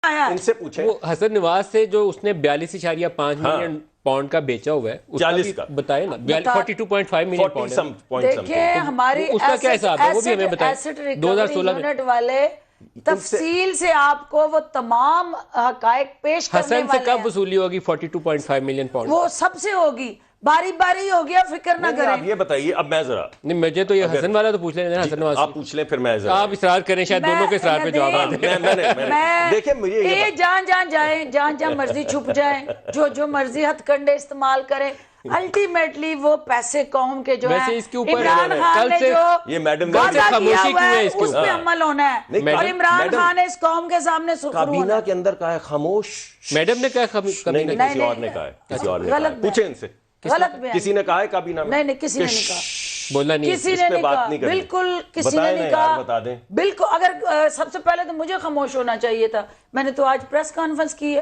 آیا ہے؟ ان سے پوچھیں وہ حسن نواز سے جو اس نے 42.5 ملین پاؤنڈ کا بیچا ہوا ہے، اس 40 کا بتائے نا، 42.5 ملین پاؤنڈ ہے۔ دیکھیں ہماری اس کا کیا حساب ہے وہ بھی ہمیں بتائیں۔ ایسٹ 2016 ریکوری میں یونٹ والے تفصیل سے آپ کو وہ تمام حقائق پیش کرنے حسن سے والے کب ہیں، وصولی ہوگی 42.5 ملین پاؤنڈ؟ وہ سب سے ہوگی، باری باری ہو گیا، فکر نہ نہیں، آپ کریں۔ یہ بتائیے اب میں ذرا نہیں مجھے تو یہ حسن والا تو پوچھ لیں نا، حسن نواز آپ پوچھ لیں پھر میں ذرا آپ اصرار کریں، شاید دونوں کے اصرار پہ جواب آ جائے۔ میں دیکھیں مجھے یہ جہاں جائیں، جہاں مرضی چھپ جائیں، جو مرضی ہتھ کنڈے استعمال کریں، الٹیمیٹلی وہ پیسے قوم کے جو ویسے ہیں اس کے اوپر عمران خان نے جو یہ میڈم وعدہ خاموشی کیا کیوں ہوا ہے ہے اس کے اس پہ عمل ہونا ہے، اور عمران خان نے اس قوم کے سامنے سرخرو ہونا کابینہ ہے۔ کے اندر کہا ہے خاموش، میڈم نے کیا نہیں کسی اور نے کہا ہے، کسی اور نے کہا ہے، پوچھیں ان سے، غلط بیان، کسی نے کہا ہے کابینہ میں؟ نہیں کسی نے نہیں کہا، بولنا نہیں، کسی نے نہیں کہا، بالکل کسی نے نہیں کہا، بتا دیں بالکل۔ اگر سب سے پہلے تو مجھے خاموش ہونا چاہیے تھا، میں نے تو آج پریس کانفرنس کی ہے،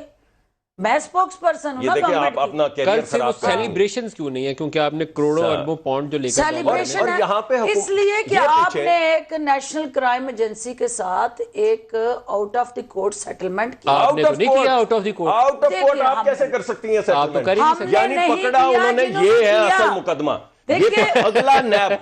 میں سپوکس پرسن ہوں یہ نا دیکھیں آپ گورنمنٹ کی۔ اپنا کل کیریئر سے وہ خراب کر رہے ہیں۔ سیلیبریشنز کیوں نہیں ہے؟ کیونکہ آپ نے کروڑوں اربوں پاؤنڈ جو لے کر سیلیبریشن اور یہاں پہ ہے اس لیے کہ یہ آپ پوچھیں، نے ایک نیشنل کرائم ایجنسی کے ساتھ ایک out of the court settlement کیا۔ آپ نے تو نہیں کیا out of the court, out of court دیکھیے آپ کیسے کر سکتی ہیں آپ تو کر ہی نہیں ہم سکتے۔ نے یعنی نہیں پکڑا کیا انہوں نے، جنہوں یہ ہے کیا۔ اصل مقدمہ، یہ دیکھیے تو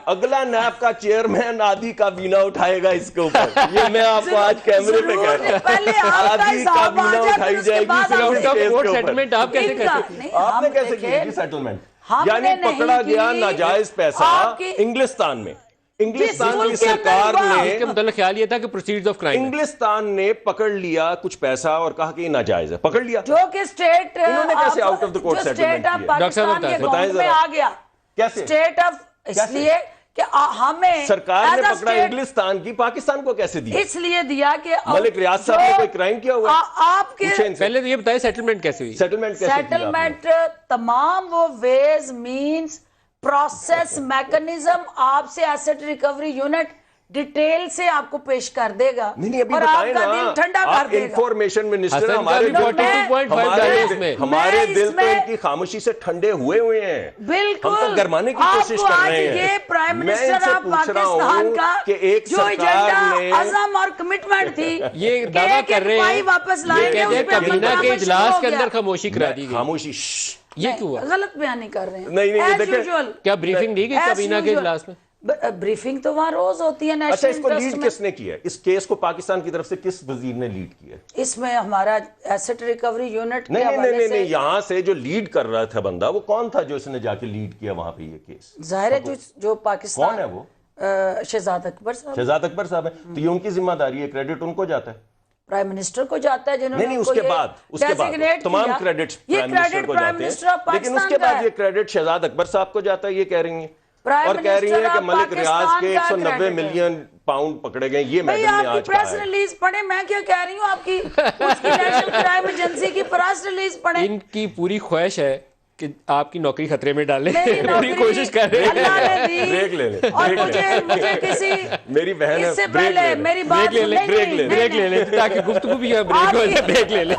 اگلا نیب کا چیئرمین آدھی کابینہ اٹھائے گا اس کے اوپر، یہ میں آپ کو آج کیمرے پہ کہہ رہا پہلے ہوں، آپ کا آدھی حساب آ کابینہ جائے، اٹھائی پھر اس کے جائے گی بعد صرف آپ اس آؤٹ آف کیس کورٹ کے اوپر۔ سیٹلمنٹ آپ کیسے کرتے ہیں؟ آپ نے کیسے کی جی سیٹلمنٹ؟ ہم یعنی نے نہیں پکڑا گیا کی۔ ناجائز پیسہ آپ کی انگلستان میں، انگلستان ملک کی کے اندر سرکار ہوا۔ اس کے نے، متعلق خیال یہ تھا کہ پروسیڈز آف کرائم، انگلستان نے پکڑ لیا کچھ پیسہ اور کہا کہ یہ ناجائز ہے، پکڑ لیا، جو کہ اسٹیٹ انہوں نے کیسے out of the court settlement of کیا؟ ڈاکٹر صاحب پاکستان کے بتائیں اکاؤنٹ میں ذرا۔ آ گیا، کیسے؟ اسٹیٹ آف، اس کیسے؟ لیے کہ ہمیں سرکار نے as a پکڑا state انگلستان کی، پاکستان کو کیسے دیا؟ اس لیے دیا کہ ملک ریاض صاحب نے کوئی کرائم کیا ہوا ہے؟ آپ کے پوچھیں ان سے، پہلے تو یہ بتائیں سیٹلمنٹ کیسے ہوئی؟ سیٹلمنٹ کیسے کیا آپ نے؟ سیٹلمنٹ تمام وہ ویز مینز پروسیس میکنزم آپ سے ایسٹ ریکوری یونٹ ڈیٹیل سے آپ کو پیش کر دے گا، نہیں ابھی اور بتائیں آپ کا دل نا، ٹھنڈا کر آپ دے گا۔ انفارمیشن منسٹر حسن کا ہمارے بھی 42.5 ڈالے اس میں۔ ہمارے میں دل اس تو میں ان کی خاموشی سے ٹھنڈے ہوئے ہیں، بالکل ہم تو گرمانے کی آپ کوشش کو کر آج رہے ہیں۔ یہ پرائم میں ان منسٹر سے آف پوچھ رہا پاکستان ہوں کا کہ ایک جو سرکار ایجنڈا نے، عزم اور کمٹمنٹ تھی یہ دعویٰ کر رہے ہیں، واپس لائیں گے، یہ کہتے ہیں اس پہ عمل کابینہ کے درآمد شروع اجلاس ہو کے گیا۔ اندر خاموشی کرا دی گئی، خاموشی یہ کیوں ہوا؟ غلط بیان نہیں کر رہے ہیں، نہیں، یہ As دیکھیں، usual۔ کیا بریفنگ دی گئی As کابینہ کے usual۔ اجلاس میں؟ بریفنگ تو وہاں روز ہوتی ہے اچھا نیشنل اس کو انٹرسٹ لیڈ میں۔ کس نے کیا ہے؟ اس کیس کو پاکستان کی طرف سے کس وزیر نے لیڈ کیا ہے؟ اس میں ہمارا ایسٹ ریکوری یونٹ کے نہیں حوالے نہیں سے یہاں سے جو لیڈ کر رہا تھا بندہ، وہ کون تھا جو اس نے جا کے لیڈ کیا وہاں پہ یہ کیس؟ ظاہر ہے جو پاکستان، کون ہے وہ؟ شہزاد اکبر صاحب، شہزاد اکبر صاحب ہیں، تو یہ ان کی ذمہ داری ہے، کریڈٹ ان کو جاتا ہے؟ پرائم منسٹر کو جاتا ہے، جنہوں نے نہیں ان اس کو کے یہ بعد designate تمام کیا۔ کریڈٹس یہ پرائم منسٹر کریڈٹ کو پرائم جاتے منسٹر ہیں، آف لیکن اس پاکستان کے کا بعد ہے۔ یہ کریڈٹ شہزاد اکبر صاحب کو جاتا ہے، یہ کہہ رہی ہیں، پرائم اور کہہ رہی ہیں منسٹر کہ آف ملک ریاض کے پاکستان کا 190 credit ہے۔ ملین پاؤنڈ پکڑے گئے، یہ بھئی میڈم نے آپ کی آج کہا پریس ہے۔ ریلیز پڑھیں، میں کیا کہہ رہی ہوں، آپ کی اس کی نیشنل کرائم ایجنسی کی پریس ریلیز پڑھیں۔ ان کی پوری خواہش ہے کہ آپ کی نوکری خطرے میں ڈالیں، میری پوری نوکری کوشش کر رہے اللہ ہیں۔ نے دی، بریک لے لیں، اور بریک لے مجھے کسی میری بہن ہے، اس سے بریک پہلے لے لیں، میری بات بریک لے لیں، نہیں، بریک لے لیں تاکہ گفتگو بھی یہاں بریک ہو جائے، بریک لے لیں۔